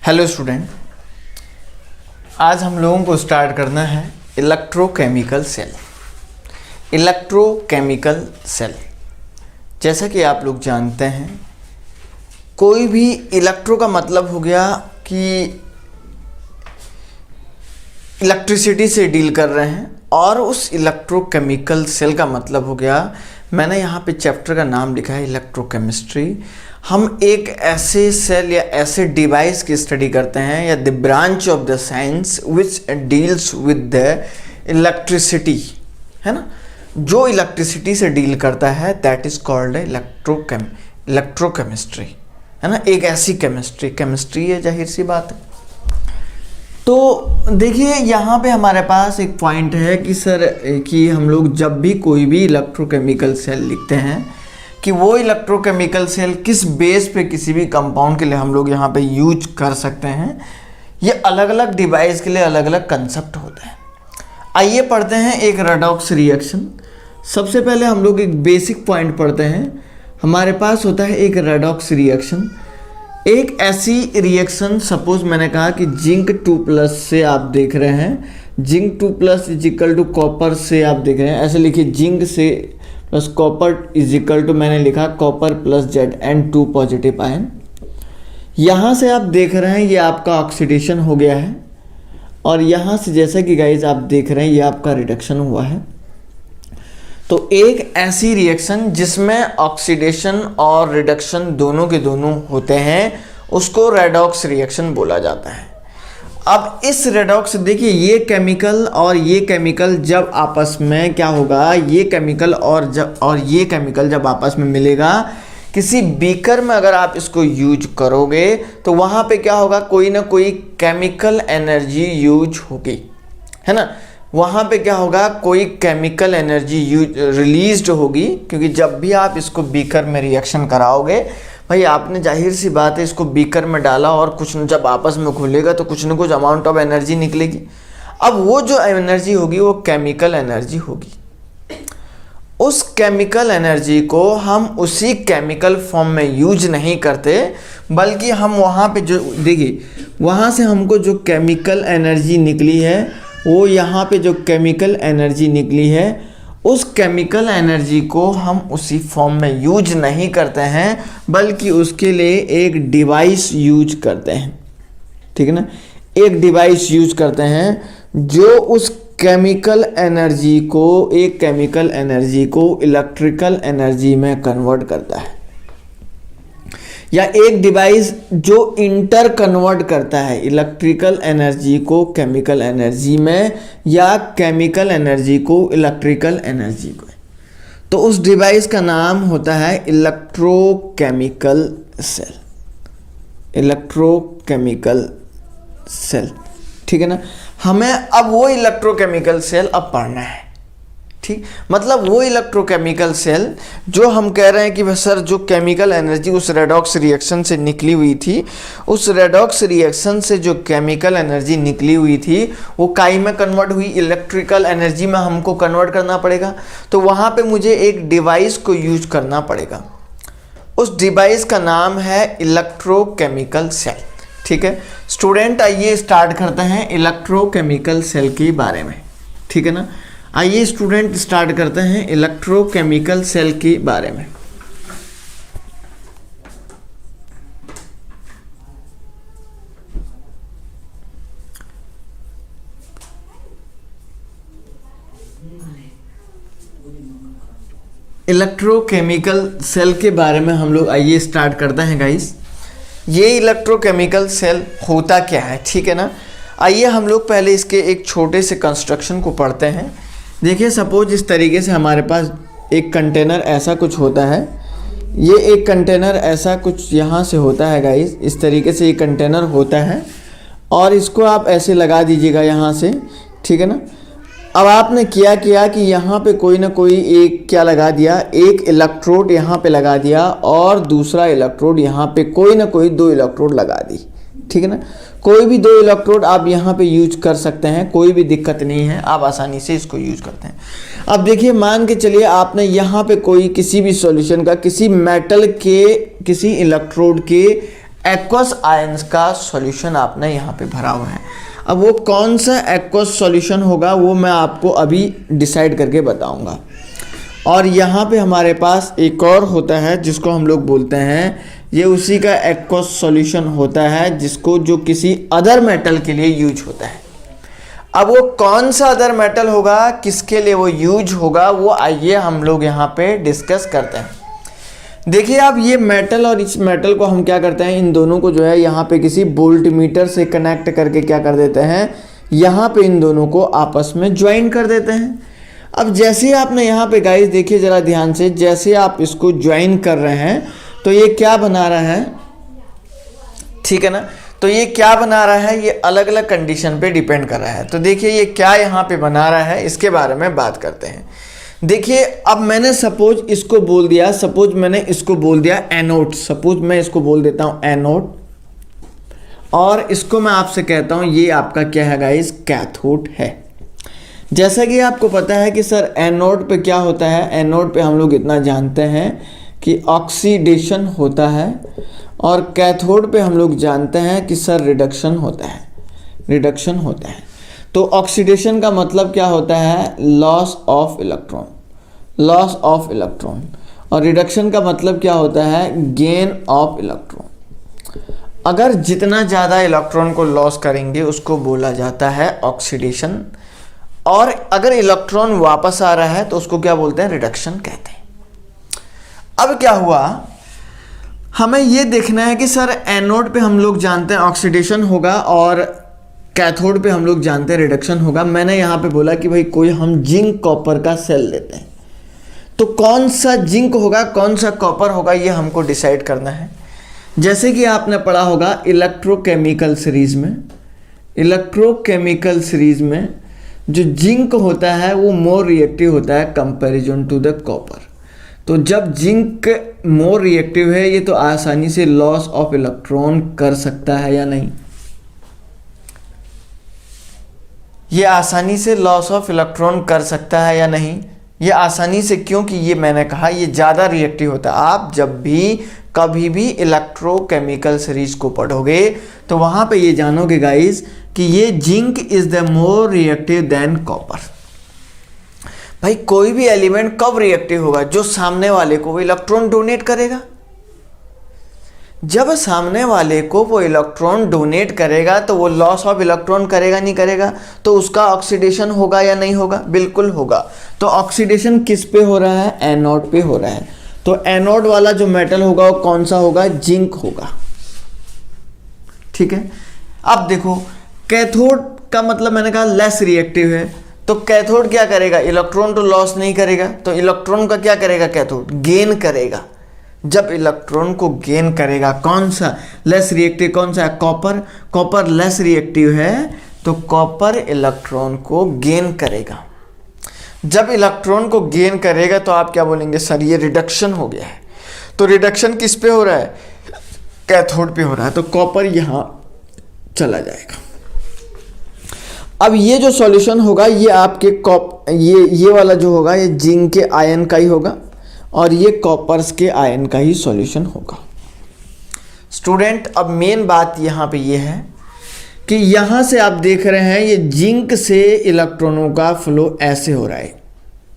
Hello student, आज हम लोगों को स्टार्ट करना है इलेक्ट्रोकेमिकल सेल। इलेक्ट्रोकेमिकल सेल, जैसा कि आप लोग जानते हैं, कोई भी इलेक्ट्रो का मतलब हो गया कि इलेक्ट्रिसिटी से डील कर रहे हैं, और उस इलेक्ट्रोकेमिकल सेल का मतलब हो गया, मैंने यहाँ पे चैप्टर का नाम लिखा है इलेक्ट्रोकेमिस्ट्री। हम एक ऐसे सेल या ऐसे डिवाइस की स्टडी करते हैं या the branch of the science which deals with the electricity, है ना, जो इलेक्ट्रिसिटी से डील करता है, दैट इज कॉल्ड इलेक्ट्रोकेमिस्ट्री, है ना। एक ऐसी केमिस्ट्री है, जाहिर सी बात है। तो देखिए यहाँ पे हमारे पास एक पॉइंट है कि सर कि हम लोग जब भी कोई भी इलेक्ट्रोकेमिकल सेल लिखते हैं कि वो इलेक्ट्रोकेमिकल सेल किस बेस पे किसी भी कंपाउंड के लिए हम लोग यहाँ पे यूज कर सकते हैं, ये अलग अलग डिवाइस के लिए अलग अलग कंसेप्ट होते हैं। आइए पढ़ते हैं एक रेडॉक्स रिएक्शन। सबसे पहले हम लोग एक बेसिक पॉइंट पढ़ते हैं। हमारे पास होता है एक रेडॉक्स रिएक्शन, एक ऐसी रिएक्शन, सपोज मैंने कहा कि जिंक 2+ से आप देख रहे हैं, zinc 2+ is equal to copper से आप देख रहे हैं, ऐसे लिखिए जिंक से plus copper is equal to, मैंने लिखा copper plus Zn2 positive ion. यहाँ से आप देख रहे हैं ये आपका ऑक्सीडेशन हो गया है, और यहाँ से जैसा कि गाइज आप देख रहे हैं ये आपका रिडक्शन हुआ है। तो एक ऐसी रिएक्शन जिसमें ऑक्सीडेशन और रिडक्शन दोनों के दोनों होते हैं, उसको रेडॉक्स रिएक्शन बोला जाता है। अब इस रेडॉक्स, देखिए ये केमिकल और ये केमिकल जब आपस में क्या होगा, ये केमिकल और ये केमिकल जब आपस में मिलेगा, किसी बीकर में अगर आप इसको यूज करोगे तो वहाँ पे क्या होगा, कोई ना कोई केमिकल एनर्जी यूज होगी, है ना। वहाँ पे क्या होगा, कोई केमिकल एनर्जी रिलीज्ड होगी, क्योंकि जब भी आप इसको बीकर में रिएक्शन कराओगे, भाई आपने जाहिर सी बात है इसको बीकर में डाला और कुछ जब आपस में खुलेगा तो कुछ ना कुछ अमाउंट ऑफ एनर्जी निकलेगी। अब वो जो एनर्जी होगी वो केमिकल एनर्जी होगी। उस केमिकल एनर्जी को हम उसी केमिकल फॉर्म में यूज नहीं करते, बल्कि हम वहाँ पे जो, देखिए वहाँ से हमको जो केमिकल एनर्जी निकली है, वो यहाँ पे जो केमिकल एनर्जी निकली है, उस केमिकल एनर्जी को हम उसी फॉर्म में यूज नहीं करते हैं, बल्कि उसके लिए एक डिवाइस यूज करते हैं, ठीक है ना। एक डिवाइस यूज करते हैं जो उस केमिकल एनर्जी को, एक केमिकल एनर्जी को इलेक्ट्रिकल एनर्जी में कन्वर्ट करता है, या एक डिवाइस जो इंटर कन्वर्ट करता है इलेक्ट्रिकल एनर्जी को केमिकल एनर्जी में, या केमिकल एनर्जी को इलेक्ट्रिकल एनर्जी को। तो उस डिवाइस का नाम होता है इलेक्ट्रोकेमिकल सेल। इलेक्ट्रोकेमिकल सेल, ठीक है ना। हमें अब वो इलेक्ट्रोकेमिकल सेल अब पढ़ना है, ठीक। मतलब वो इलेक्ट्रोकेमिकल सेल जो हम कह रहे हैं कि सर जो केमिकल एनर्जी उस रेडॉक्स रिएक्शन से निकली हुई थी, उस रेडॉक्स रिएक्शन से जो केमिकल एनर्जी निकली हुई थी वो काई में कन्वर्ट हुई, इलेक्ट्रिकल एनर्जी में हमको कन्वर्ट करना पड़ेगा। तो वहाँ पे मुझे एक डिवाइस को यूज करना पड़ेगा, उस डिवाइस का नाम है इलेक्ट्रोकेमिकल सेल, ठीक है। स्टूडेंट आइए स्टार्ट करते हैं इलेक्ट्रोकेमिकल सेल के बारे में, ठीक है ना। आइए स्टूडेंट स्टार्ट करते हैं इलेक्ट्रोकेमिकल सेल के बारे में। इलेक्ट्रोकेमिकल सेल के बारे में हम लोग आइए स्टार्ट करते हैं गाइस। ये इलेक्ट्रोकेमिकल सेल होता क्या है, ठीक है ना। आइए हम लोग पहले इसके एक छोटे से कंस्ट्रक्शन को पढ़ते हैं। देखिए सपोज इस तरीके से हमारे पास एक कंटेनर ऐसा कुछ होता है, ये एक कंटेनर ऐसा कुछ यहाँ से होता है गाइस, इस तरीके से ये कंटेनर होता है, और इसको आप ऐसे लगा दीजिएगा यहाँ से, ठीक है ना। अब आपने क्या किया कि यहाँ पे कोई ना कोई एक क्या लगा दिया, एक इलेक्ट्रोड यहाँ पे लगा दिया, और दूसरा इलेक्ट्रोड यहाँ पे कोई ना कोई 2 इलेक्ट्रोड लगा दी, ठीक है ना। कोई भी 2 इलेक्ट्रोड आप यहाँ पे यूज कर सकते हैं, कोई भी दिक्कत नहीं है, आप आसानी से इसको यूज करते हैं। अब देखिए मान के चलिए आपने यहाँ पे कोई किसी भी सॉल्यूशन का, किसी मेटल के, किसी इलेक्ट्रोड के एक्वस आयंस का सॉल्यूशन आपने यहाँ पे भरा हुआ है। अब वो कौन सा एक्वस सॉल्यूशन होगा वो मैं आपको अभी डिसाइड करके बताऊंगा। और यहाँ पे हमारे पास एक और होता है जिसको हम लोग बोलते हैं, ये उसी का एक्वस सॉल्यूशन होता है जिसको जो किसी अदर मेटल के लिए यूज होता है। अब वो कौन सा अदर मेटल होगा, किसके लिए वो यूज होगा, वो आइए हम लोग यहाँ पे डिस्कस करते हैं। देखिए आप, ये मेटल और इस मेटल को हम क्या करते हैं, इन दोनों को जो है यहाँ पे किसी वोल्ट मीटर से कनेक्ट करके क्या कर देते हैं, यहाँ पे इन दोनों को आपस में ज्वाइन कर देते हैं। अब जैसे आपने यहाँ पे गाइस देखिए ज़रा ध्यान से, जैसे आप इसको ज्वाइन कर रहे हैं तो ये क्या बना रहा है, ठीक है ना। तो ये क्या बना रहा है, ये अलग अलग कंडीशन पे डिपेंड कर रहा है। तो देखिए ये क्या यहाँ पे बना रहा है, इसके बारे में बात करते हैं। देखिए अब मैंने सपोज इसको बोल दिया, सपोज मैंने इसको बोल दिया एनोड, सपोज मैं इसको बोल देता हूँ एनोड, और इसको मैं आपसे कहता हूँ ये आपका क्या है गाइस, कैथोड है। जैसा कि आपको पता है कि सर एनोड पे क्या होता है, एनोड पे हम लोग इतना जानते हैं कि ऑक्सीडेशन होता है, और कैथोड पे हम लोग जानते हैं कि सर रिडक्शन होता है, रिडक्शन होता है। तो ऑक्सीडेशन का मतलब क्या होता है, loss of electron, loss of electron, और रिडक्शन का मतलब क्या होता है, गेन ऑफ इलेक्ट्रॉन। अगर जितना ज़्यादा इलेक्ट्रॉन को लॉस करेंगे उसको बोला जाता है ऑक्सीडेशन, और अगर इलेक्ट्रॉन वापस आ रहा है तो उसको क्या बोलते हैं, रिडक्शन कहते हैं। अब क्या हुआ, हमें ये देखना है कि सर एनोड पे हम लोग जानते हैं ऑक्सीडेशन होगा और कैथोड पे हम लोग जानते हैं रिडक्शन होगा। मैंने यहाँ पे बोला कि भाई कोई हम जिंक कॉपर का सेल लेते हैं, तो कौन सा जिंक होगा कौन सा कॉपर होगा ये हमको डिसाइड करना है। जैसे कि आपने पढ़ा होगा इलेक्ट्रोकेमिकल सीरीज में, इलेक्ट्रोकेमिकल सीरीज में जो जिंक होता है वो मोर रिएक्टिव होता है कंपैरिजन टू द कॉपर। तो जब जिंक मोर रिएक्टिव है ये तो आसानी से लॉस ऑफ इलेक्ट्रॉन कर सकता है या नहीं, ये आसानी से लॉस ऑफ इलेक्ट्रॉन कर सकता है या नहीं, ये आसानी से, क्योंकि ये मैंने कहा ये ज़्यादा रिएक्टिव होता है। आप जब भी कभी भी इलेक्ट्रोकेमिकल सीरीज को पढ़ोगे तो वहाँ पे ये जानोगे गाइस कि ये zinc is the more reactive than copper. भाई कोई भी एलिमेंट कब रिएक्टिव होगा, जो सामने वाले को वो इलेक्ट्रॉन डोनेट करेगा। जब सामने वाले को वो इलेक्ट्रॉन डोनेट करेगा तो वो लॉस ऑफ इलेक्ट्रॉन करेगा नहीं करेगा, तो उसका ऑक्सीडेशन होगा या नहीं होगा, बिल्कुल होगा। तो ऑक्सीडेशन किस पे हो रहा है, एनोड पे हो रहा है। तो एनोड वाला जो मेटल होगा वो कौन सा होगा, जिंक होगा, ठीक है। अब देखो कैथोड का मतलब मैंने कहा लेस रिएक्टिव है, तो कैथोड क्या करेगा, इलेक्ट्रॉन तो लॉस नहीं करेगा, तो इलेक्ट्रॉन का क्या करेगा, कैथोड गेन करेगा। जब इलेक्ट्रॉन को गेन करेगा, कौन सा लेस रिएक्टिव, कौन सा है, कॉपर, कॉपर लेस रिएक्टिव है तो कॉपर इलेक्ट्रॉन को गेन करेगा। जब इलेक्ट्रॉन को गेन करेगा तो आप क्या बोलेंगे, सर ये रिडक्शन हो गया है। तो रिडक्शन किस पे हो रहा है, कैथोड पे हो रहा है, तो कॉपर यहाँ चला जाएगा। अब ये जो सॉल्यूशन होगा ये आपके ये वाला जो होगा ये जिंक के आयन का ही होगा, और ये कॉपर्स के आयन का ही सॉल्यूशन होगा। स्टूडेंट अब मेन बात यहाँ पे ये है कि यहाँ से आप देख रहे हैं ये जिंक से इलेक्ट्रॉनों का फ्लो ऐसे हो रहा है,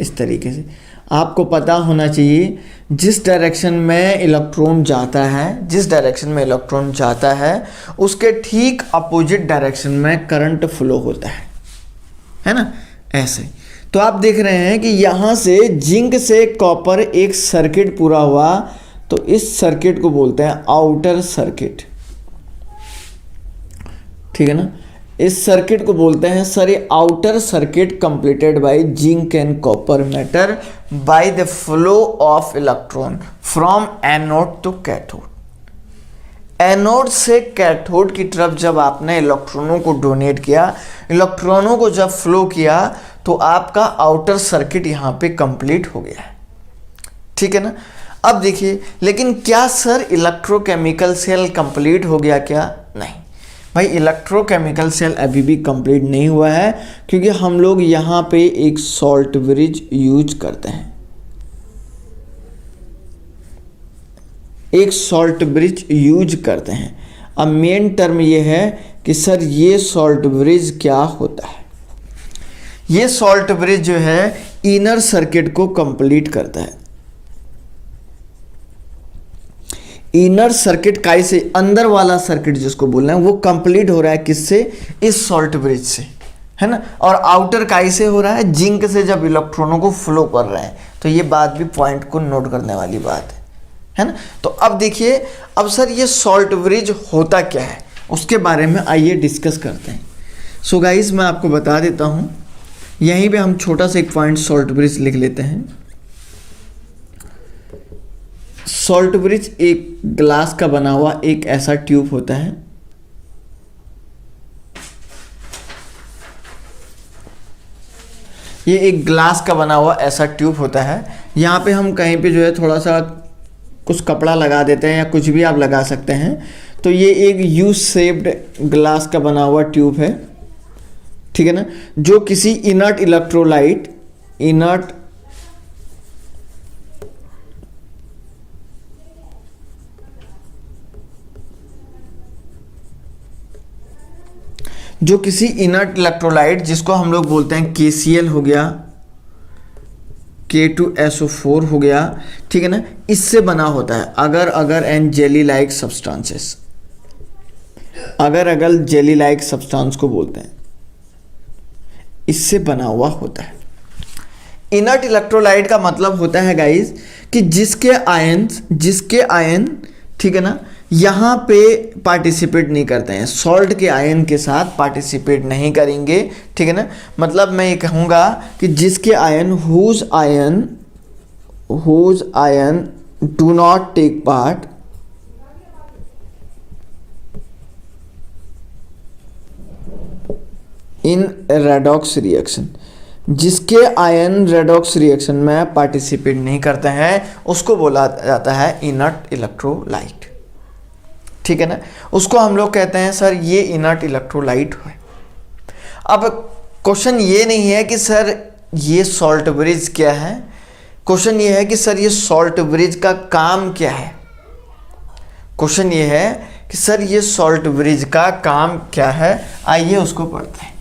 इस तरीके से। आपको पता होना चाहिए जिस डायरेक्शन में इलेक्ट्रॉन जाता है, जिस डायरेक्शन में इलेक्ट्रॉन जाता है उसके ठीक अपोजिट डायरेक्शन में करंट फ्लो होता है ना, ऐसे। तो आप देख रहे हैं कि यहाँ से जिंक से कॉपर एक सर्किट पूरा हुआ, तो इस सर्किट को बोलते हैं आउटर सर्किट, ठीक है ना। इस सर्किट को बोलते हैं सर ये outer circuit completed by zinc and copper metal by the flow of electron from anode to cathode. Anode से कैथोड की तरफ जब आपने इलेक्ट्रॉनों को डोनेट किया, इलेक्ट्रॉनों को जब फ्लो किया, तो आपका आउटर सर्किट यहाँ पे कंप्लीट हो गया है, ठीक है ना। अब देखिए, लेकिन क्या सर इलेक्ट्रोकेमिकल सेल कंप्लीट हो गया क्या, नहीं भाई, इलेक्ट्रोकेमिकल सेल अभी भी कंप्लीट नहीं हुआ है, क्योंकि हम लोग यहाँ पे एक सॉल्ट ब्रिज यूज करते हैं। एक सॉल्ट ब्रिज यूज करते हैं। अब मेन टर्म ये है कि सर ये सॉल्ट ब्रिज क्या होता है। ये सॉल्ट ब्रिज जो है इनर सर्किट को कंप्लीट करता है। इनर सर्किट काय से, अंदर वाला सर्किट जिसको बोल रहे हैं वो कंप्लीट हो रहा है किससे, इस सॉल्ट ब्रिज से, है ना। और आउटर काय से हो रहा है, जिंक से, जब इलेक्ट्रॉनों को फ्लो कर रहे हैं। तो ये बात भी पॉइंट को नोट करने वाली बात है ना। तो अब देखिए, अब सर ये सॉल्ट ब्रिज होता क्या है उसके बारे में आइए डिस्कस करते हैं। सो गाइस मैं आपको बता देता हूं, यहीं पे हम छोटा सा एक पॉइंट सॉल्ट ब्रिज लिख लेते हैं। सॉल्ट ब्रिज एक ग्लास का बना हुआ एक ऐसा ट्यूब होता है। ये एक ग्लास का बना हुआ ऐसा ट्यूब होता है। यहाँ पे हम कहीं पे जो है थोड़ा सा कुछ कपड़ा लगा देते हैं या कुछ भी आप लगा सकते हैं। तो ये एक यू शेप्ड ग्लास का बना हुआ ट्यूब है, ठीक है ना, जो किसी इनर्ट इलेक्ट्रोलाइट, जो किसी इनर्ट इलेक्ट्रोलाइट जिसको हम लोग बोलते हैं KCl हो गया, K2SO4 हो गया, ठीक है ना, इससे बना होता है। अगर एंड जेली लाइक सब्सटेंसेस, अगर जेली लाइक सब्सटेंस को बोलते हैं, इससे बना हुआ होता है। इनर्ट इलेक्ट्रोलाइट का मतलब होता है गाइस कि जिसके आयन, ठीक है ना, यहाँ पे पार्टिसिपेट नहीं करते हैं, सॉल्ट के आयन के साथ पार्टिसिपेट नहीं करेंगे, ठीक है ना। मतलब मैं ये कहूँगा कि जिसके ion whose ion do not take part in redox reaction, जिसके आयन रेडॉक्स रिएक्शन में पार्टिसिपेट नहीं करते हैं उसको बोला जाता है इनर्ट इलेक्ट्रोलाइट, ठीक है ना। उसको हम लोग कहते हैं सर ये इनर्ट इलेक्ट्रोलाइट है। अब क्वेश्चन ये नहीं है कि सर ये सॉल्ट ब्रिज क्या है, क्वेश्चन ये है कि सर ये सॉल्ट ब्रिज का काम क्या है। क्वेश्चन ये है कि सर ये सॉल्ट ब्रिज का काम क्या है। आइए उसको पढ़ते हैं।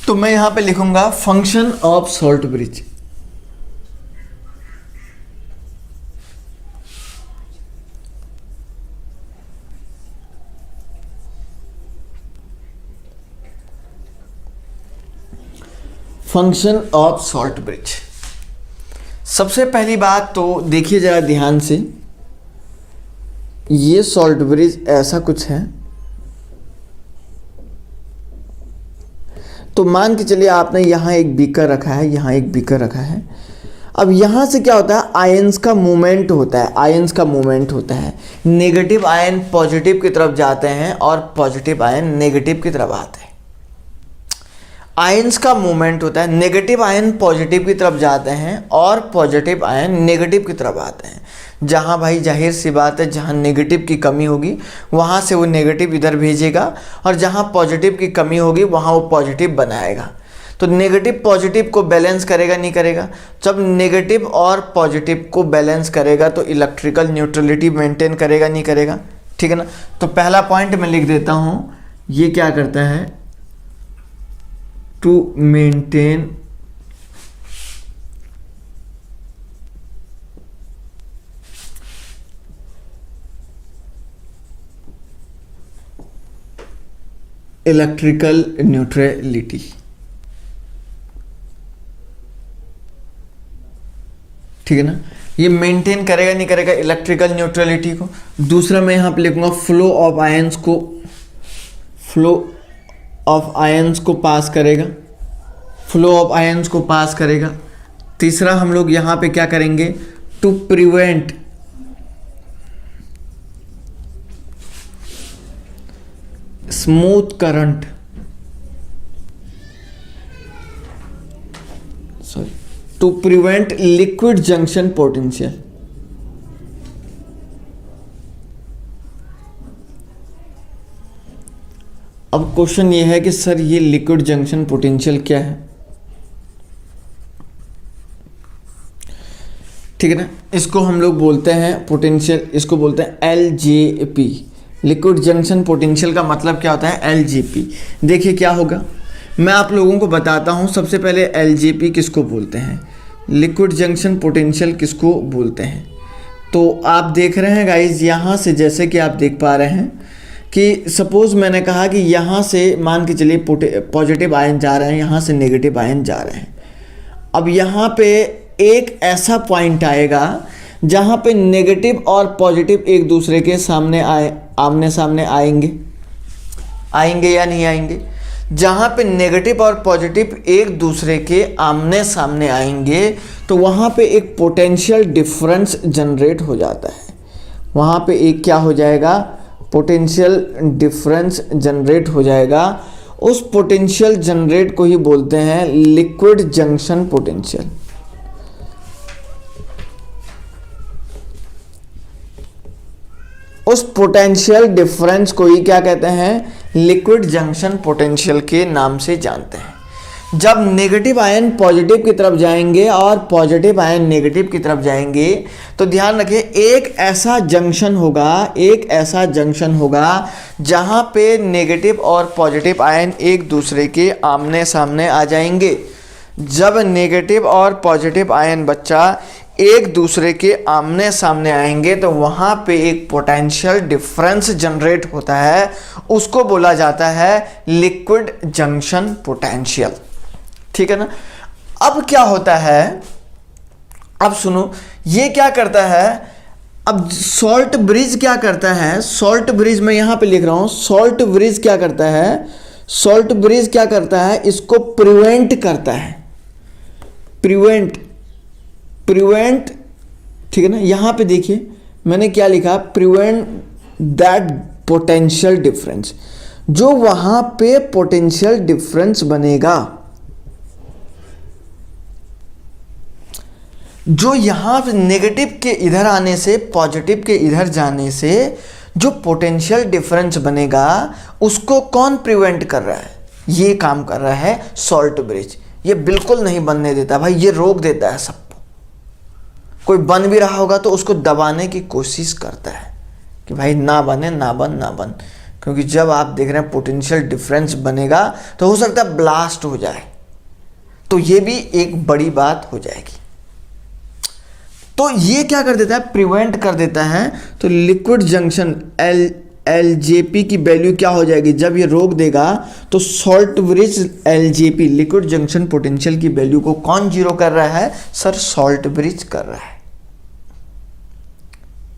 तो मैं यहां पे लिखूंगा function of salt bridge. Function of salt bridge. सबसे पहली बात तो देखिए जरा ध्यान से, ये सॉल्ट ब्रिज ऐसा कुछ है। तो मान के चलिए आपने यहाँ एक बीकर रखा है, यहाँ एक बीकर रखा है। अब यहाँ से क्या होता है, आयंस का मूवमेंट होता है, आयंस का मूवमेंट होता है। नेगेटिव आयन पॉजिटिव की तरफ जाते हैं और पॉजिटिव आयन नेगेटिव की तरफ आते हैं। आयंस का मूवमेंट होता है, नेगेटिव आयन पॉजिटिव की तरफ जाते हैं और पॉजिटिव आयन नेगेटिव की तरफ आते हैं। जहाँ भाई जाहिर सी बात है, जहाँ नेगेटिव की कमी होगी वहाँ से वो नेगेटिव इधर भेजेगा, और जहाँ पॉजिटिव की कमी होगी वहाँ वो पॉजिटिव बनाएगा। तो नेगेटिव पॉजिटिव को बैलेंस करेगा नहीं करेगा। जब नेगेटिव और पॉजिटिव को बैलेंस करेगा तो इलेक्ट्रिकल न्यूट्रलिटी मेंटेन करेगा नहीं करेगा, ठीक है ना। तो पहला पॉइंट मैं लिख देता हूँ, ये क्या करता है, टू मेंटेन इलेक्ट्रिकल न्यूट्रलिटी। ठीक है ना, ये मेंटेन करेगा नहीं करेगा इलेक्ट्रिकल न्यूट्रलिटी को। दूसरा मैं यहां पे लिखूंगा फ्लो ऑफ आयंस को, फ्लो ऑफ आयंस को पास करेगा, फ्लो ऑफ आयंस को पास करेगा। तीसरा हम लोग यहां पे क्या करेंगे, to prevent smooth current, sorry, to prevent liquid junction potential. अब क्वेश्चन ये है कि सर ये लिक्विड जंक्शन पोटेंशियल क्या है, ठीक है ना। इसको हम लोग बोलते हैं पोटेंशियल, इसको बोलते हैं LJP। लिक्विड जंक्शन पोटेंशियल का मतलब क्या होता है, LJP। देखिए क्या होगा, मैं आप लोगों को बताता हूँ। सबसे पहले LJP किसको बोलते हैं, लिक्विड जंक्शन पोटेंशियल किसको बोलते हैं। तो आप देख रहे हैं गाइज, यहाँ से जैसे कि आप देख पा रहे हैं कि सपोज़ मैंने कहा कि यहाँ से मान के चलिए पॉजिटिव आयन जा रहे हैं, यहाँ से नेगेटिव आयन जा रहे हैं। अब यहाँ पे एक ऐसा पॉइंट आएगा जहाँ पे नेगेटिव और पॉजिटिव एक दूसरे के सामने आमने सामने आएंगे या नहीं आएंगे। जहाँ पे नेगेटिव और पॉजिटिव एक दूसरे के आमने सामने आएंगे तो वहाँ पे एक पोटेंशियल डिफरेंस जनरेट हो जाता है। वहाँ पे एक क्या हो जाएगा, पोटेंशियल डिफरेंस जनरेट हो जाएगा। उस पोटेंशियल जनरेट को ही बोलते हैं लिक्विड जंक्शन पोटेंशियल। उस पोटेंशियल डिफरेंस को ही क्या कहते हैं, लिक्विड जंक्शन पोटेंशियल के नाम से जानते हैं। जब नेगेटिव आयन पॉजिटिव की तरफ जाएंगे और पॉजिटिव आयन नेगेटिव की तरफ जाएंगे तो ध्यान रखिए एक ऐसा जंक्शन होगा जहां पे नेगेटिव और पॉजिटिव आयन एक दूसरे के आमने सामने आ जाएंगे। जब नेगेटिव और पॉजिटिव आयन बच्चा एक दूसरे के आमने सामने आएंगे तो वहाँ पे एक पोटेंशियल डिफरेंस जनरेट होता है, उसको बोला जाता है लिक्विड जंक्शन पोटेंशियल, ठीक है ना। अब क्या होता है, अब सुनो ये क्या करता है। अब सॉल्ट ब्रिज क्या करता है, सॉल्ट ब्रिज मैं यहाँ पे लिख रहा हूँ, सॉल्ट ब्रिज क्या करता है, सॉल्ट ब्रिज क्या करता है, इसको प्रिवेंट करता है, प्रिवेंट, ठीक है ना। यहां पे देखिए मैंने क्या लिखा, प्रिवेंट दैट पोटेंशियल डिफरेंस। जो वहां पे पोटेंशियल डिफरेंस बनेगा, जो यहां पे नेगेटिव के इधर आने से पॉजिटिव के इधर जाने से जो पोटेंशियल डिफरेंस बनेगा उसको कौन प्रिवेंट कर रहा है, ये काम कर रहा है सॉल्ट ब्रिज। ये बिल्कुल नहीं बनने देता भाई, ये रोक देता है सबको। कोई बन भी रहा होगा तो उसको दबाने की कोशिश करता है कि भाई ना बन, क्योंकि जब आप देख रहे हैं पोटेंशियल डिफरेंस बनेगा तो हो सकता है ब्लास्ट हो जाए, तो ये भी एक बड़ी बात हो जाएगी। तो ये क्या कर देता है, प्रिवेंट कर देता है। तो लिक्विड जंक्शन LJP की वैल्यू क्या हो जाएगी, जब ये रोक देगा तो salt bridge LJP liquid junction potential की वैल्यू को कौन जीरो कर रहा है, सर सॉल्ट ब्रिज कर रहा है,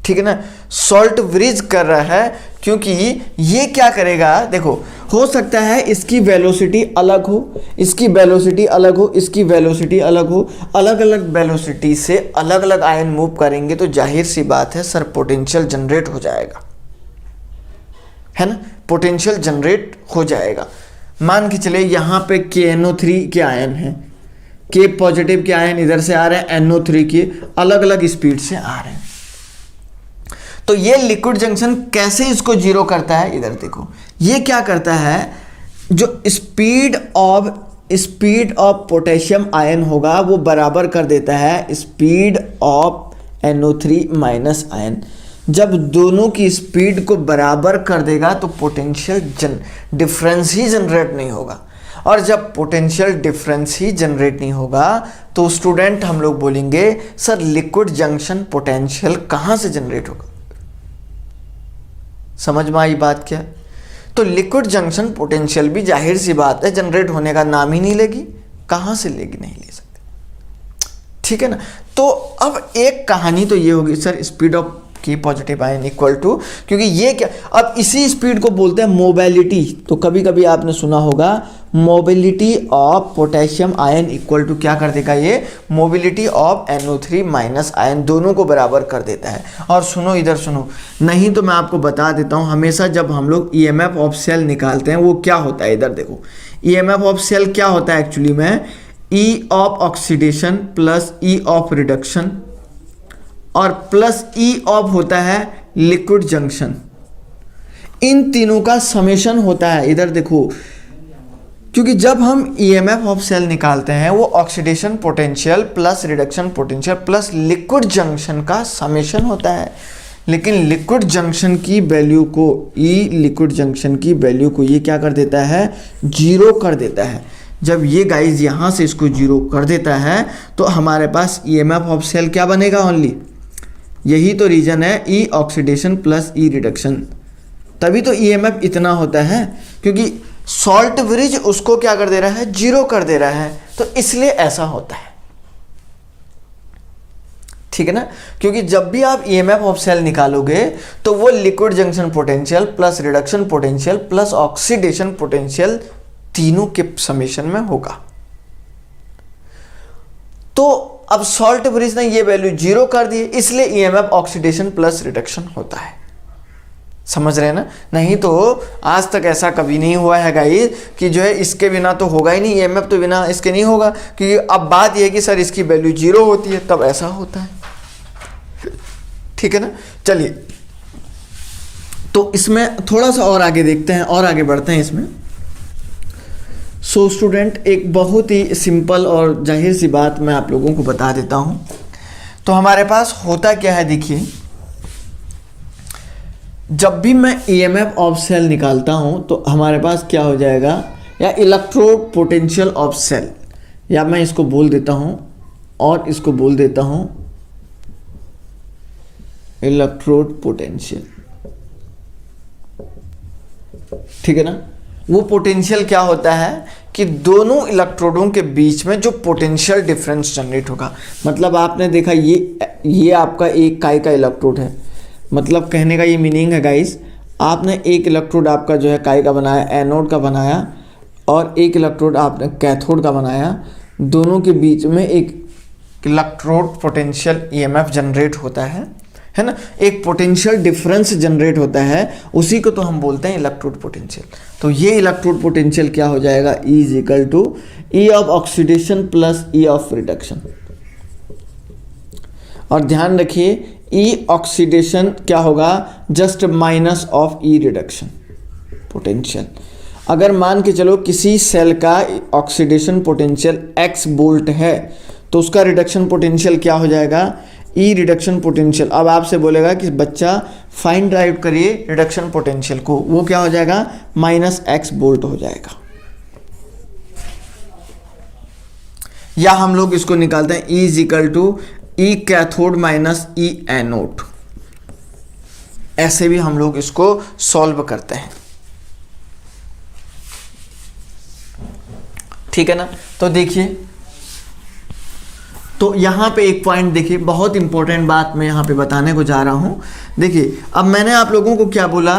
ठीक है ना। सॉल्ट ब्रिज कर रहा है क्योंकि ये क्या करेगा, देखो हो सकता है इसकी वेलोसिटी अलग हो, इसकी वेलोसिटी अलग हो, इसकी वेलोसिटी अलग हो, अलग अलग वेलोसिटी से अलग अलग आयन मूव करेंगे तो जाहिर सी बात है सर पोटेंशियल जनरेट हो जाएगा, है ना, पोटेंशियल जनरेट हो जाएगा। मान के चले यहाँ पे KNO3 के आयन हैं, K पॉजिटिव के आयन इधर से आ रहे हैं, NO3 के अलग अलग स्पीड से आ रहे हैं। तो ये लिक्विड जंक्शन कैसे इसको जीरो करता है, इधर देखो ये क्या करता है, जो स्पीड ऑफ पोटेशियम आयन होगा वो बराबर कर देता है speed of NO3 minus ion. जब दोनों की स्पीड को बराबर कर देगा तो पोटेंशियल डिफरेंस ही जनरेट नहीं होगा, और जब पोटेंशियल डिफरेंस ही जनरेट नहीं होगा तो स्टूडेंट हम लोग बोलेंगे सर लिक्विड जंक्शन पोटेंशियल कहाँ से जनरेट होगा। समझ में आई बात क्या? तो लिक्विड जंक्शन पोटेंशियल भी जाहिर सी बात है जनरेट होने का नाम ही नहीं लेगी, कहाँ से लेगी, नहीं ले सकते, ठीक है ना। तो अब एक कहानी तो ये होगी sir speed of K positive ion equal to, क्योंकि ये क्या, अब इसी स्पीड को बोलते हैं मोबिलिटी। तो कभी कभी आपने सुना होगा mobility of potassium ion equal to क्या कर देगा, ये mobility of NO3 minus ion, दोनों को बराबर कर देता है। और सुनो इधर सुनो, नहीं तो मैं आपको बता देता हूँ, हमेशा जब हम लोग EMF ऑफ सेल निकालते हैं वो क्या होता है, इधर देखो EMF ऑफ सेल क्या होता है एक्चुअली में, E of oxidation plus E of reduction और प्लस E ऑफ होता है लिक्विड जंक्शन। इन तीनों का समेशन होता है। इधर देखो, क्योंकि जब हम ईएमएफ ऑफ सेल निकालते हैं वो oxidation potential plus reduction potential plus liquid junction का समेशन होता है। लेकिन लिक्विड जंक्शन की वैल्यू को, लिक्विड जंक्शन की वैल्यू को ये क्या कर देता है, जीरो कर देता है। जब ये गाइज यहाँ से इसको जीरो कर देता है तो हमारे पास ईएमएफ ऑफ सेल क्या बनेगा, ओनली। यही तो रीजन है ई ऑक्सीडेशन प्लस ई रिडक्शन, तभी तो ईएमएफ इतना होता है, क्योंकि सॉल्ट ब्रिज उसको क्या कर दे रहा है, जीरो कर दे रहा है, तो इसलिए ऐसा होता है। ठीक है ना, क्योंकि जब भी आप ईएमएफ ऑफ सेल निकालोगे तो वो liquid junction potential plus reduction potential plus oxidation potential तीनों के समेशन में होगा। तो अब सॉल्ट ब्रिज ने ये वैल्यू जीरो कर दी, इसलिए ईएमएफ ऑक्सीडेशन प्लस रिडक्शन होता है। समझ रहे हैं ना, नहीं तो आज तक ऐसा कभी नहीं हुआ है गाइस कि जो है इसके बिना तो होगा ही नहीं, ईएमएफ तो बिना इसके नहीं होगा, क्योंकि अब बात यह है कि सर इसकी वैल्यू जीरो होती है तब ऐसा होता है। ठीक है ना, चलिए तो इसमें थोड़ा सा और आगे देखते हैं और आगे बढ़ते हैं इसमें। सो स्टूडेंट, एक बहुत ही सिंपल और जाहिर सी बात मैं आप लोगों को बता देता हूं। तो हमारे पास होता क्या है, देखिए, जब भी मैं ईएमएफ ऑफ सेल निकालता हूं तो हमारे पास क्या हो जाएगा, या इलेक्ट्रोड पोटेंशियल ऑफ सेल, या मैं इसको बोल देता हूं और इसको बोल देता हूं इलेक्ट्रोड पोटेंशियल। ठीक है ना, वो पोटेंशियल क्या होता है कि दोनों इलेक्ट्रोडों के बीच में जो पोटेंशियल डिफरेंस जनरेट होगा। मतलब आपने देखा ये आपका एक काई का इलेक्ट्रोड है, मतलब कहने का ये मीनिंग है गाइस, आपने एक इलेक्ट्रोड आपका जो है काई का बनाया, एनोड का बनाया, और एक इलेक्ट्रोड आपने कैथोड का बनाया, दोनों के बीच में एक इलेक्ट्रोड पोटेंशियल ईएमएफ जनरेट होता है ना, एक पोटेंशियल डिफरेंस जनरेट होता है, उसी को तो हम बोलते हैं इलेक्ट्रोड पोटेंशियल। तो ये इलेक्ट्रोड पोटेंशियल क्या हो जाएगा, E is equal to E of oxidation plus E of reduction. और ध्यान रखिए, ई ऑक्सीडेशन क्या होगा, just minus of E reduction potential. अगर मान के चलो किसी सेल का ऑक्सीडेशन पोटेंशियल x वोल्ट है तो उसका रिडक्शन पोटेंशियल क्या हो जाएगा, ई रिडक्शन पोटेंशियल। अब आपसे बोलेगा कि बच्चा फाइंड आउट करिए रिडक्शन पोटेंशियल को, वो क्या हो जाएगा, -x वोल्ट हो जाएगा। या हम लोग इसको निकालते हैं E is equal to E cathode minus E anode, ऐसे भी हम लोग इसको सॉल्व करते हैं। ठीक है ना, तो देखिए, तो यहां पे एक पॉइंट देखिए, बहुत इंपॉर्टेंट बात मैं यहां पे बताने को जा रहा हूं। देखिए, अब मैंने आप लोगों को क्या बोला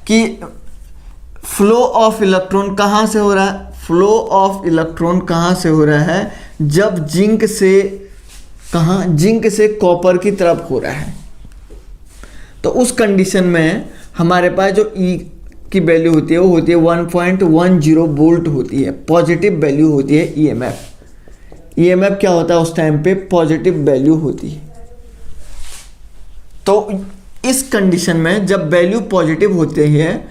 कि फ्लो ऑफ इलेक्ट्रॉन कहां से हो रहा है, फ्लो ऑफ इलेक्ट्रॉन कहां से हो रहा है, जब जिंक से कहाँ, जिंक से कॉपर की तरफ हो रहा है। तो उस कंडीशन में हमारे पास जो E की वैल्यू होती है वो होती है 1.10 वोल्ट होती है, पॉजिटिव वैल्यू होती है ईएमएफ। ईएमएफ क्या होता है उस टाइम पे, पॉजिटिव वैल्यू होती है। तो इस कंडीशन में जब वैल्यू पॉजिटिव होते हैं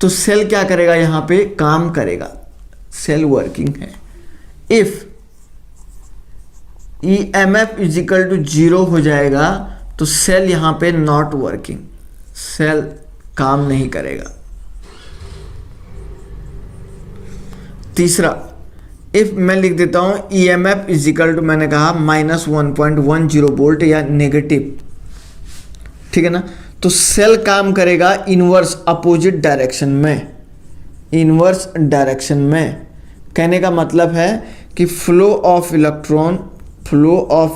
तो सेल क्या करेगा, यहाँ पे काम करेगा, सेल वर्किंग है। If EMF is equal to 0 हो जाएगा तो सेल यहां पे नॉट वर्किंग, सेल काम नहीं करेगा। तीसरा, इफ मैं लिख देता हूं EMF इज इक्वल टू, मैंने कहा -1.10 वोल्ट या नेगेटिव। ठीक है ना, तो सेल काम करेगा इनवर्स अपोजिट डायरेक्शन में, इनवर्स डायरेक्शन में। कहने का मतलब है कि फ्लो ऑफ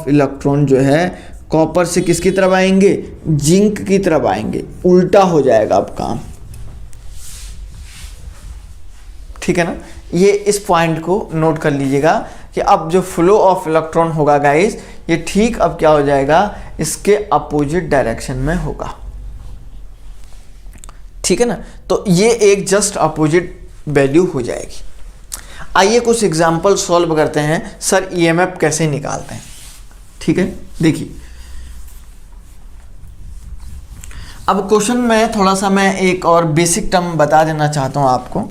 इलेक्ट्रॉन जो है कॉपर से किसकी तरफ आएंगे, जिंक की तरफ आएंगे, उल्टा हो जाएगा अब काम। ठीक है ना, ये इस पॉइंट को नोट कर लीजिएगा कि अब जो फ्लो ऑफ इलेक्ट्रॉन होगा गाइस, ये ठीक अब क्या हो जाएगा, इसके अपोजिट डायरेक्शन में होगा। ठीक है ना, तो ये एक जस्ट अपोजिट वैल्यू हो जाएगी। आइए कुछ एग्जाम्पल सॉल्व करते हैं, सर ईएमएफ कैसे निकालते हैं। ठीक है, देखिए, अब क्वेश्चन में थोड़ा सा मैं एक और बेसिक टर्म बता देना चाहता हूं आपको।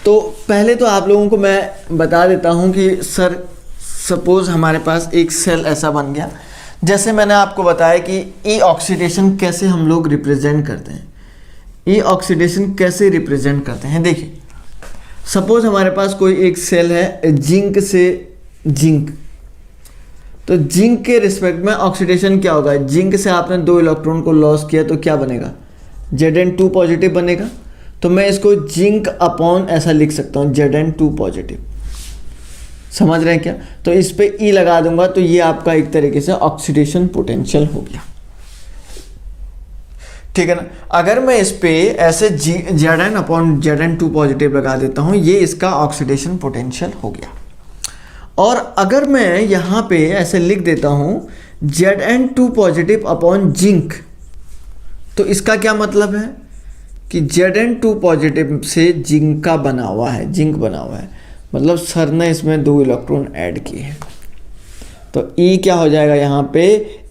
तो पहले तो आप लोगों को मैं बता देता हूं कि सर सपोज हमारे पास एक सेल ऐसा बन गया, जैसे मैंने आपको बताया कि ई ऑक्सीडेशन कैसे हम लोग रिप्रेजेंट करते हैं। ई ऑक्सीडेशन कैसे रिप्रेजेंट करते हैं, देखिए सपोज हमारे पास कोई एक सेल है जिंक से जिंक, तो जिंक के रिस्पेक्ट में ऑक्सीडेशन क्या होगा, जिंक से आपने 2 इलेक्ट्रॉन को लॉस किया तो क्या बनेगा, Zn2 पॉजिटिव बनेगा। तो मैं इसको जिंक अपॉन ऐसा लिख सकता हूँ Zn2 पॉजिटिव, समझ रहे हैं क्या। तो इस पे ई लगा दूंगा तो ये आपका एक तरीके से ऑक्सीडेशन पोटेंशियल हो गया, ठीक है ना। अगर मैं इस पे ऐसे Zn अपॉन Zn2 पॉजिटिव लगा देता हूं, ये इसका ऑक्सीडेशन पोटेंशियल हो गया। और अगर मैं यहाँ पे ऐसे लिख देता हूं Zn2 पॉजिटिव अपॉन जिंक, तो इसका क्या मतलब है कि Zn2 पॉजिटिव से जिंक का बना हुआ है, जिंक बना हुआ है, मतलब सर ने इसमें 2 इलेक्ट्रॉन ऐड किए हैं। तो ई क्या हो जाएगा यहाँ पे,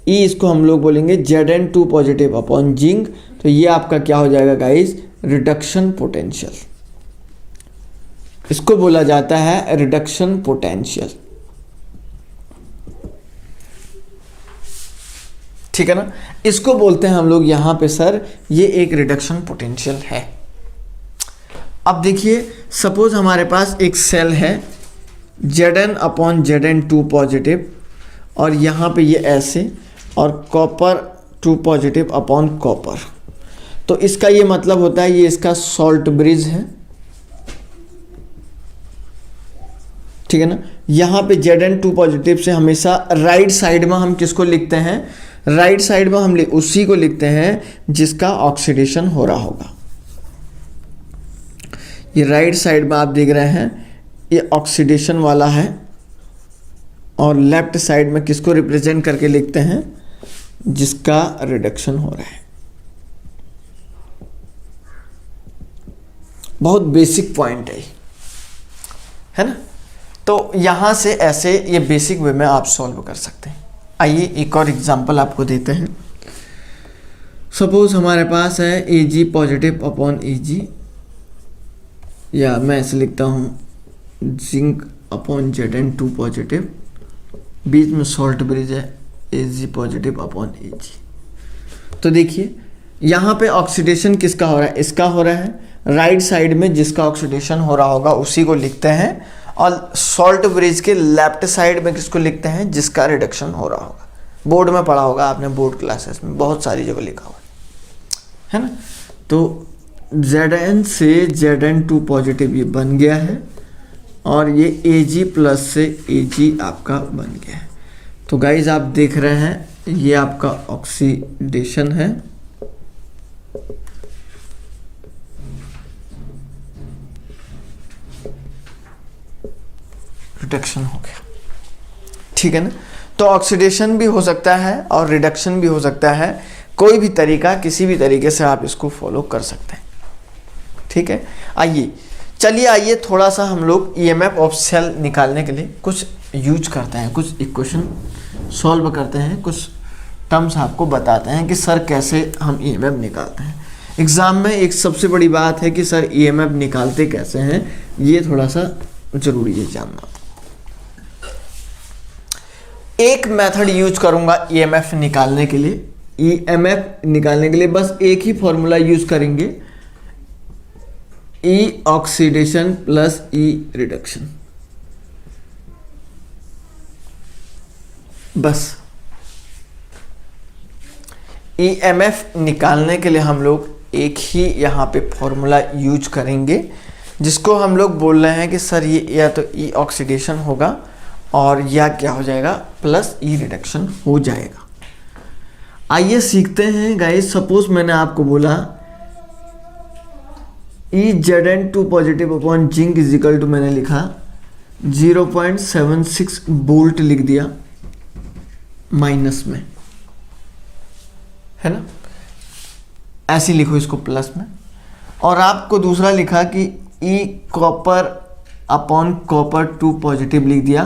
ई इसको हम लोग बोलेंगे Zn2 पॉजिटिव अपॉन जिंक, तो ये आपका क्या हो जाएगा गाइस, रिडक्शन पोटेंशियल। इसको बोला जाता है रिडक्शन पोटेंशियल, ठीक है ना। इसको बोलते हैं हम लोग यहाँ पे सर ये एक रिडक्शन पोटेंशियल है। अब देखिए सपोज हमारे पास एक सेल है Zn अपॉन Zn2 पॉजिटिव, और यहाँ पे ये ऐसे, और कॉपर 2 पॉजिटिव अपॉन कॉपर, तो इसका ये मतलब होता है ये इसका सॉल्ट ब्रिज है, ठीक है ना। यहाँ पे Zn2 पॉजिटिव से हमेशा राइट साइड में हम किसको लिखते हैं, राइट साइड में हम उसी को लिखते हैं जिसका ऑक्सीडेशन हो रहा होगा। ये राइट साइड में आप देख रहे हैं ये ऑक्सीडेशन वाला है, और लेफ्ट साइड में किसको रिप्रेजेंट करके लिखते हैं, जिसका रिडक्शन हो रहा है। बहुत बेसिक पॉइंट है ना। तो यहां से ऐसे ये बेसिक वे में आप सॉल्व कर सकते हैं। आइए एक और एग्जांपल आपको देते हैं। सपोज हमारे पास है Ag पॉजिटिव अपॉन Ag, या मैं ऐसे लिखता हूँ जिंक अपॉन Zn2 पॉजिटिव, बीच में सॉल्ट ब्रिज है Ag पॉजिटिव अपॉन Ag। तो देखिए यहाँ पे ऑक्सीडेशन किसका हो रहा है, इसका हो रहा है। राइट साइड में जिसका ऑक्सीडेशन हो रहा होगा उसी को लिखते हैं, और सॉल्ट ब्रिज के लेफ्ट साइड में किसको लिखते हैं, जिसका रिडक्शन हो रहा होगा। बोर्ड में पढ़ा होगा आपने, बोर्ड क्लासेस में बहुत सारी जगह लिखा हुआ है ना। तो Zn से Zn2 पॉजिटिव ये बन गया है, और ये Ag प्लस से Ag आपका बन गया है। तो गाइज आप देख रहे हैं ये आपका ऑक्सीडेशन है, रिडक्शन हो गया, ठीक है ना। तो ऑक्सीडेशन भी हो सकता है और रिडक्शन भी हो सकता है, कोई भी तरीका, किसी भी तरीके से आप इसको फॉलो कर सकते हैं, ठीक है। आइए थोड़ा सा हम लोग ईएमएफ ऑफ सेल निकालने के लिए कुछ यूज करते हैं, कुछ इक्वेशन सॉल्व करते हैं, कुछ टर्म्स आपको बताते हैं कि सर कैसे हम ईएमएफ निकालते हैं। एग्जाम में एक सबसे बड़ी बात है कि सर ईएमएफ निकालते कैसे हैं, ये थोड़ा सा जरूरी है जानना। एक मेथड यूज करूंगा ईएमएफ निकालने के लिए। ईएमएफ निकालने के लिए बस एक ही फॉर्मूला यूज करेंगे, ई ऑक्सीडेशन प्लस ई रिडक्शन, बस। ईएमएफ निकालने के लिए हम लोग एक ही यहाँ पे फॉर्मूला यूज करेंगे, जिसको हम लोग बोल रहे हैं कि सर ये या तो ई ऑक्सीडेशन होगा और या क्या हो जाएगा, प्लस ई रिडक्शन हो जाएगा। आइए सीखते हैं गाइस। सपोज मैंने आपको बोला E Zn2 positive upon zinc is equal to, मैंने लिखा 0.76 वोल्ट लिख दिया माइनस में, है ना, ऐसे लिखो इसको प्लस में। और आपको दूसरा लिखा कि ई कॉपर अपॉन कॉपर 2 पॉजिटिव लिख दिया,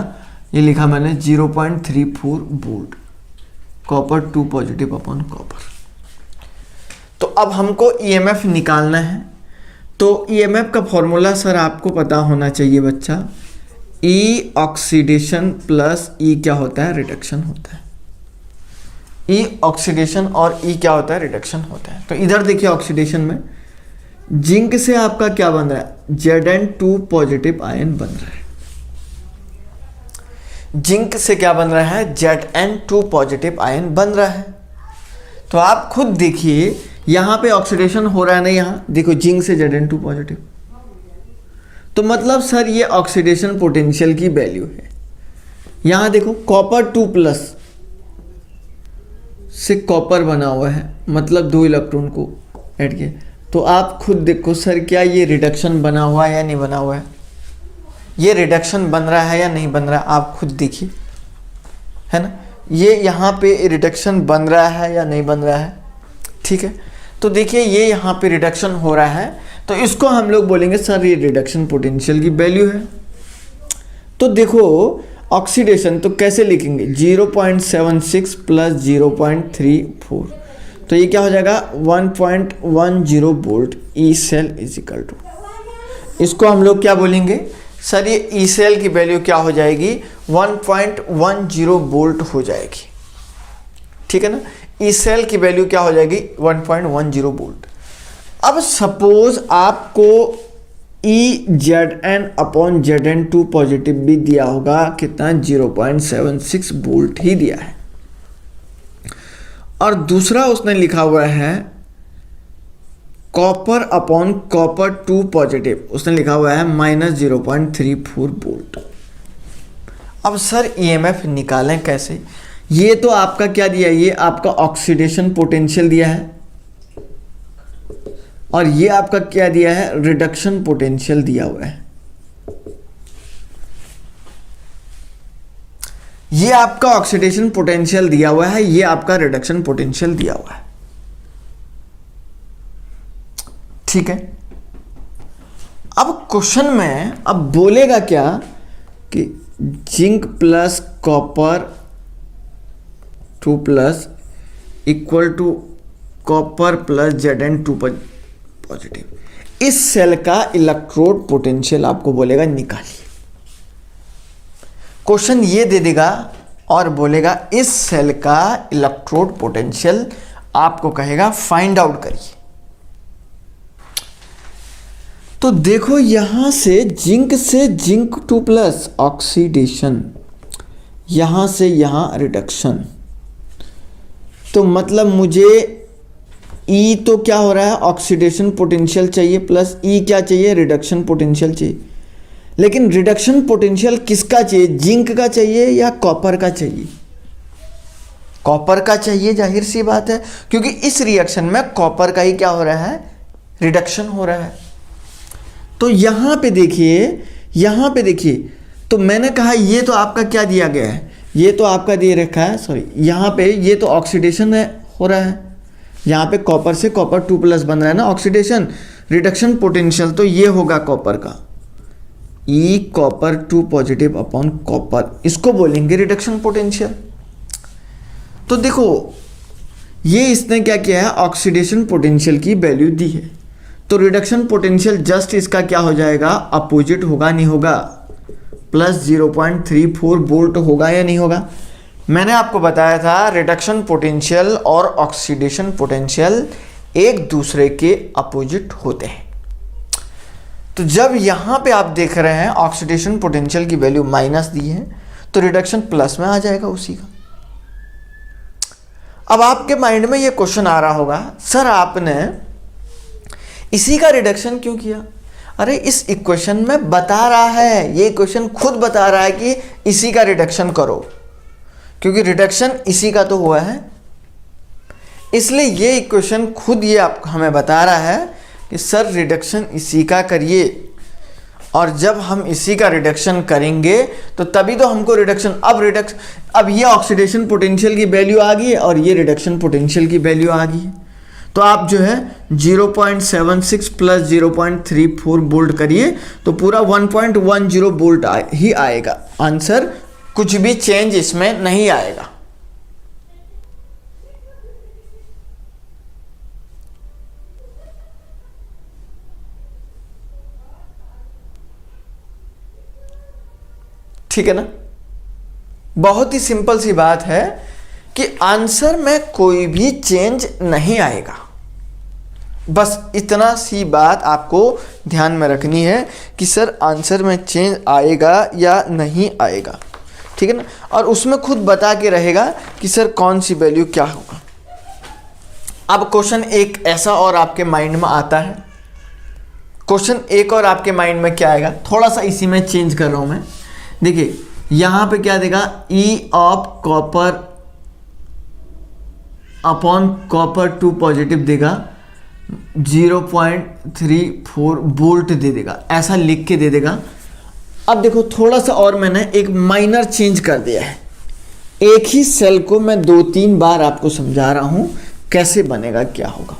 ये लिखा मैंने 0.34 volt, copper 2 positive upon copper. तो अब हमको ईएमएफ निकालना है। तो ईएमएफ का फॉर्मूला सर आपको पता होना चाहिए बच्चा, ई ऑक्सीडेशन प्लस ई क्या होता है, रिडक्शन होता है। ई ऑक्सीडेशन और ई क्या होता है, रिडक्शन होता है। तो इधर देखिए ऑक्सीडेशन में जिंक से आपका क्या बन रहा है, Zn2 पॉजिटिव आयन बन रहा है। जिंक से क्या बन रहा है, Zn2 पॉजिटिव आयन बन रहा है। तो आप खुद देखिए यहां पे ऑक्सीडेशन हो रहा है ना, यहां देखो जिंक से Zn2 पॉजिटिव, तो मतलब सर ये ऑक्सीडेशन पोटेंशियल की वैल्यू है। यहां देखो कॉपर 2 प्लस से कॉपर बना हुआ है, मतलब 2 इलेक्ट्रॉन को ऐड किया। तो आप खुद देखो सर क्या ये रिडक्शन बना हुआ है या नहीं बना हुआ है, ये रिडक्शन बन रहा है या नहीं बन रहा है, आप खुद देखिए, है ना। ये यहाँ पे रिडक्शन बन रहा है या नहीं बन रहा है, ठीक है। तो देखिए ये यहाँ पे रिडक्शन हो रहा है, तो इसको हम लोग बोलेंगे सर ये रिडक्शन पोटेंशियल की वैल्यू है। तो देखो ऑक्सीडेशन तो कैसे लिखेंगे, 0.76 प्लस 0.34, तो ये क्या हो जाएगा 1.10 volt E cell is equal to, इसको हम लोग क्या बोलेंगे सर, ये ई सेल की वैल्यू क्या हो जाएगी 1.10 वोल्ट हो जाएगी, ठीक है ना। ई सेल की वैल्यू क्या हो जाएगी 1.10 वोल्ट। अब सपोज आपको Zn अपॉन Zn2 पॉजिटिव भी दिया होगा, कितना 0.76 वोल्ट ही दिया है, और दूसरा उसने लिखा हुआ है कॉपर अपॉन कॉपर 2 पॉजिटिव, उसने लिखा हुआ है -0.34 वोल्ट। अब सर ईएमएफ निकालें कैसे, ये तो आपका क्या दिया है, ये आपका ऑक्सीडेशन पोटेंशियल दिया है, और ये आपका क्या दिया है, रिडक्शन पोटेंशियल दिया हुआ है। ये आपका ऑक्सीडेशन पोटेंशियल दिया हुआ है, ये आपका रिडक्शन पोटेंशियल दिया हुआ है, ठीक है। अब क्वेश्चन में अब बोलेगा क्या कि zinc plus copper 2 plus equal to copper plus Zn2 positive, इस सेल का इलेक्ट्रोड पोटेंशियल आपको बोलेगा निकालिए। क्वेश्चन ये दे देगा और बोलेगा इस सेल का इलेक्ट्रोड पोटेंशियल आपको कहेगा फाइंड आउट करिए। तो देखो यहां से जिंक 2 प्लस ऑक्सीडेशन, यहां से यहां रिडक्शन, तो मतलब मुझे ई तो क्या हो रहा है, ऑक्सीडेशन पोटेंशियल चाहिए, प्लस ई क्या चाहिए, रिडक्शन पोटेंशियल चाहिए। लेकिन रिडक्शन पोटेंशियल किसका चाहिए, जिंक का चाहिए या कॉपर का चाहिए, कॉपर का चाहिए, जाहिर सी बात है, क्योंकि इस रिएक्शन में कॉपर का ही क्या हो रहा है, रिडक्शन हो रहा है। तो यहां पे देखिए, तो मैंने कहा ये तो आपका क्या दिया गया है, ये तो आपका दे रखा है, सॉरी यहां पे ये तो ऑक्सीडेशन हो रहा है, यहाँ पे कॉपर से कॉपर 2 प्लस बन रहा है ना, ऑक्सीडेशन, रिडक्शन पोटेंशियल तो ये होगा कॉपर का, ई कॉपर 2 पॉजिटिव अपॉन कॉपर, इसको बोलेंगे रिडक्शन पोटेंशियल। तो देखो ये इसने क्या किया है, ऑक्सीडेशन पोटेंशियल की वैल्यू दी है, तो रिडक्शन पोटेंशियल जस्ट इसका क्या हो जाएगा, अपोजिट होगा नहीं होगा, प्लस 0.34 वोल्ट होगा या नहीं होगा। मैंने आपको बताया था रिडक्शन पोटेंशियल और ऑक्सीडेशन पोटेंशियल एक दूसरे के अपोजिट होते हैं। तो जब यहां पे आप देख रहे हैं ऑक्सीडेशन पोटेंशियल की वैल्यू माइनस दी है, तो रिडक्शन प्लस में आ जाएगा उसी का। अब आपके माइंड में ये क्वेश्चन आ रहा होगा, सर आपने इसी का रिडक्शन क्यों किया। अरे इस इक्वेशन में बता रहा है, ये इक्वेशन खुद बता रहा है कि इसी का रिडक्शन करो, क्योंकि रिडक्शन इसी का तो हुआ है, इसलिए ये इक्वेशन खुद ये आप हमें बता रहा है कि सर रिडक्शन इसी का करिए, और जब हम इसी का रिडक्शन करेंगे तो तभी तो हमको रिडक्शन, अब ये ऑक्सीडेशन पोटेंशियल की वैल्यू आ गई है और ये रिडक्शन पोटेंशियल की वैल्यू आ गई है, तो आप जो है 0.76 प्लस 0.34 वोल्ट करिए तो पूरा 1.10 वोल्ट ही आएगा आंसर, कुछ भी चेंज इसमें नहीं आएगा। ठीक है ना, बहुत ही सिंपल सी बात है कि आंसर में कोई भी चेंज नहीं आएगा। बस इतना सी बात आपको ध्यान में रखनी है कि सर आंसर में चेंज आएगा या नहीं आएगा, ठीक है ना। और उसमें खुद बता के रहेगा कि सर कौन सी वैल्यू क्या होगा। अब क्वेश्चन एक ऐसा और आपके माइंड में आता है, क्वेश्चन एक और आपके माइंड में क्या आएगा, थोड़ा सा इसी में चेंज कर रहा हूं मैं। देखिए यहां पे क्या देगा, ई of copper upon copper 2 positive देगा, 0.34 वोल्ट दे देगा, ऐसा लिख के दे देगा। अब देखो थोड़ा सा और मैंने एक माइनर चेंज कर दिया है, एक ही सेल को मैं 2-3 बार आपको समझा रहा हूं कैसे बनेगा, क्या होगा।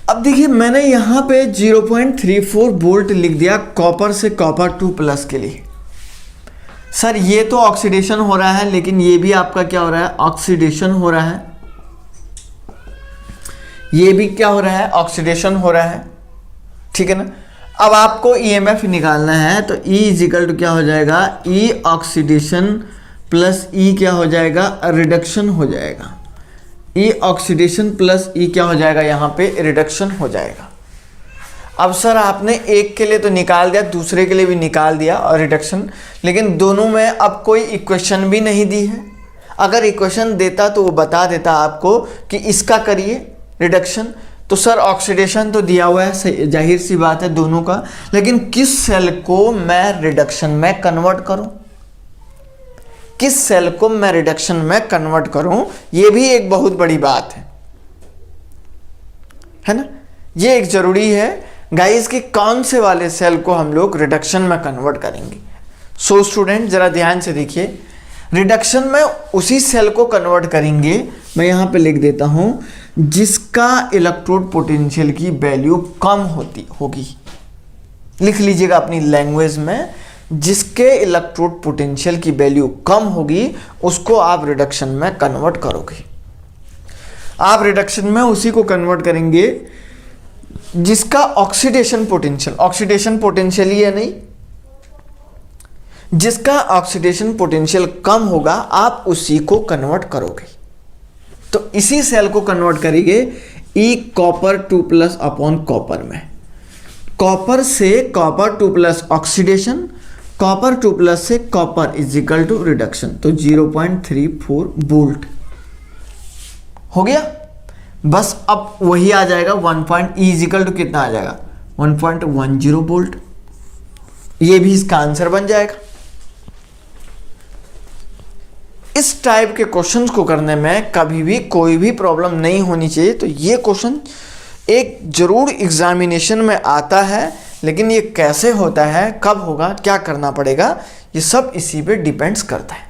अब देखिए मैंने यहां पे 0.34 वोल्ट लिख दिया कॉपर से कॉपर 2 प्लस के लिए। सर ये तो ऑक्सीडेशन हो रहा है, लेकिन ये भी आपका क्या हो रहा है, ऑक्सीडेशन हो रहा है, ये भी क्या हो रहा है, ऑक्सीडेशन हो रहा है, ठीक है ना। अब आपको ईएमएफ निकालना है तो E इजिकल टू क्या हो जाएगा, E ऑक्सीडेशन प्लस E क्या हो जाएगा, रिडक्शन हो जाएगा। E ऑक्सीडेशन प्लस E क्या हो जाएगा, यहाँ पे रिडक्शन हो जाएगा। अब सर आपने एक के लिए तो निकाल दिया, दूसरे के लिए भी निकाल दिया और रिडक्शन, लेकिन दोनों में अब कोई इक्वेशन भी नहीं दी है। अगर इक्वेशन देता तो वो बता देता आपको कि इसका करिए रिडक्शन, तो सर ऑक्सीडेशन तो दिया हुआ है, जाहिर सी बात है दोनों का, लेकिन किस सेल को मैं रिडक्शन में कन्वर्ट करूं, किस सेल को मैं रिडक्शन में कन्वर्ट करूं, ये भी एक बहुत बड़ी बात है ना। ये एक जरूरी है गाइस कि कौन से वाले सेल को हम लोग रिडक्शन में कन्वर्ट करेंगे। सो स्टूडेंट जरा ध्यान से देखिए, रिडक्शन में उसी सेल को कन्वर्ट करेंगे, मैं यहां पे लिख देता हूं, जिसका इलेक्ट्रोड पोटेंशियल की वैल्यू कम होगी। लिख लीजिएगा अपनी लैंग्वेज में, जिसके इलेक्ट्रोड पोटेंशियल की वैल्यू कम होगी उसको आप रिडक्शन में कन्वर्ट करोगे। आप रिडक्शन में उसी को कन्वर्ट करेंगे जिसका ऑक्सीडेशन पोटेंशियल ही है नहीं, जिसका ऑक्सीडेशन पोटेंशियल कम होगा आप उसी को कन्वर्ट करोगे। तो इसी सेल को कन्वर्ट करेंगे E copper 2 plus upon copper में, कॉपर से copper 2 plus oxidation, copper 2 plus से copper is equal to reduction, तो 0.34 वोल्ट हो गया। बस अब वही आ जाएगा 1 इज इक्वल टू कितना आ जाएगा, 1.10 वोल्ट। ये भी इसका आंसर बन जाएगा। इस टाइप के क्वेश्चंस को करने में कभी भी कोई भी प्रॉब्लम नहीं होनी चाहिए। तो ये क्वेश्चन एक जरूर एग्जामिनेशन में आता है, लेकिन ये कैसे होता है, कब होगा, क्या करना पड़ेगा, ये सब इसी पे डिपेंड्स करता है।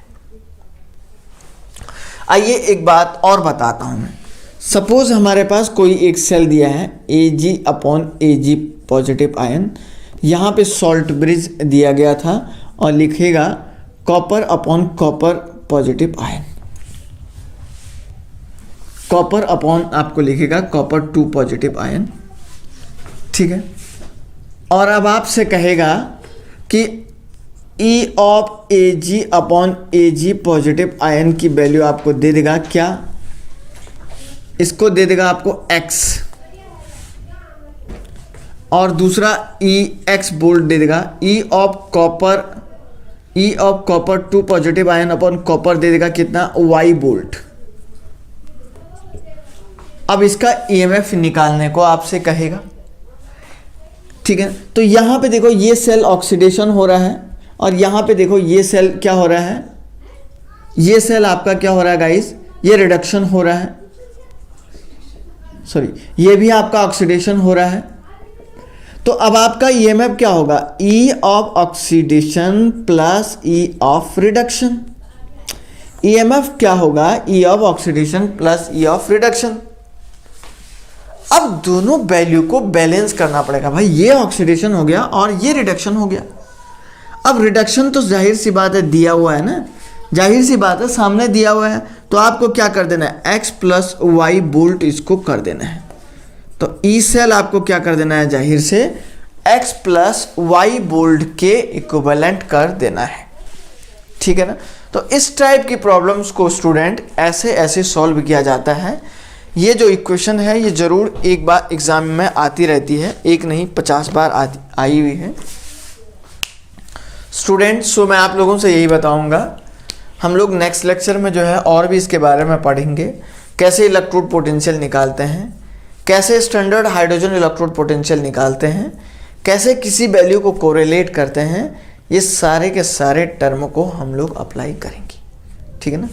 आइए एक बात और बताता हूं मैं। सपोज हमारे पास कोई एक सेल दिया है Ag upon Ag positive ion, यहाँ पे सॉल्ट ब्रिज दिया गया था और लिखेगा copper upon copper positive ion, copper upon आपको लिखेगा कॉपर 2 पॉजिटिव आयन, ठीक है। और अब आपसे कहेगा कि E of Ag upon Ag positive ion की वैल्यू आपको दे देगा क्या, इसको दे देगा आपको x, और दूसरा Ex वोल्ट दे देगा। E of copper 2 positive ion upon copper दे देगा कितना, y वोल्ट। अब इसका EMF निकालने को आपसे कहेगा, ठीक है। तो यहां पे देखो ये सेल ऑक्सीडेशन हो रहा है और यहां पे देखो ये सेल क्या हो रहा है, ये सेल आपका क्या हो रहा है गाइस, ये रिडक्शन हो रहा है, सॉरी ये भी आपका ऑक्सीडेशन हो रहा है। तो अब आपका ईएमएफ क्या होगा, E of oxidation plus E of reduction. EMF क्या होगा, ई of oxidation plus E of reduction. अब दोनों वैल्यू को बैलेंस करना पड़ेगा भाई, ये ऑक्सीडेशन हो गया और ये रिडक्शन हो गया। अब रिडक्शन तो जाहिर सी बात है दिया हुआ है ना, जाहिर सी बात है सामने दिया हुआ है, तो आपको क्या कर देना है, x प्लस वाई बोल्ट इसको कर देना है। तो ई सेल आपको क्या कर देना है, जाहिर से x प्लस वाई बोल्ट के इक्विवेलेंट कर देना है, ठीक है ना। तो इस टाइप की प्रॉब्लम्स को स्टूडेंट ऐसे ऐसे सॉल्व किया जाता है। ये जो इक्वेशन है ये ज़रूर एक बार एग्जाम में आती रहती है, एक नहीं 50 बार आई हुई है स्टूडेंट। सो मैं आप लोगों से यही बताऊंगा, हम लोग नेक्स्ट लेक्चर में जो है और भी इसके बारे में पढ़ेंगे, कैसे इलेक्ट्रोड पोटेंशियल निकालते हैं, कैसे स्टैंडर्ड हाइड्रोजन इलेक्ट्रोड पोटेंशियल निकालते हैं, कैसे किसी वैल्यू को कोरिलेट करते हैं, ये सारे के सारे टर्म को हम लोग अप्लाई करेंगे, ठीक है ना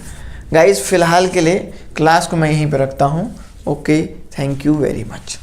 गाइस। फिलहाल के लिए क्लास को मैं यहीं पर रखता हूँ। Okay, thank you very much.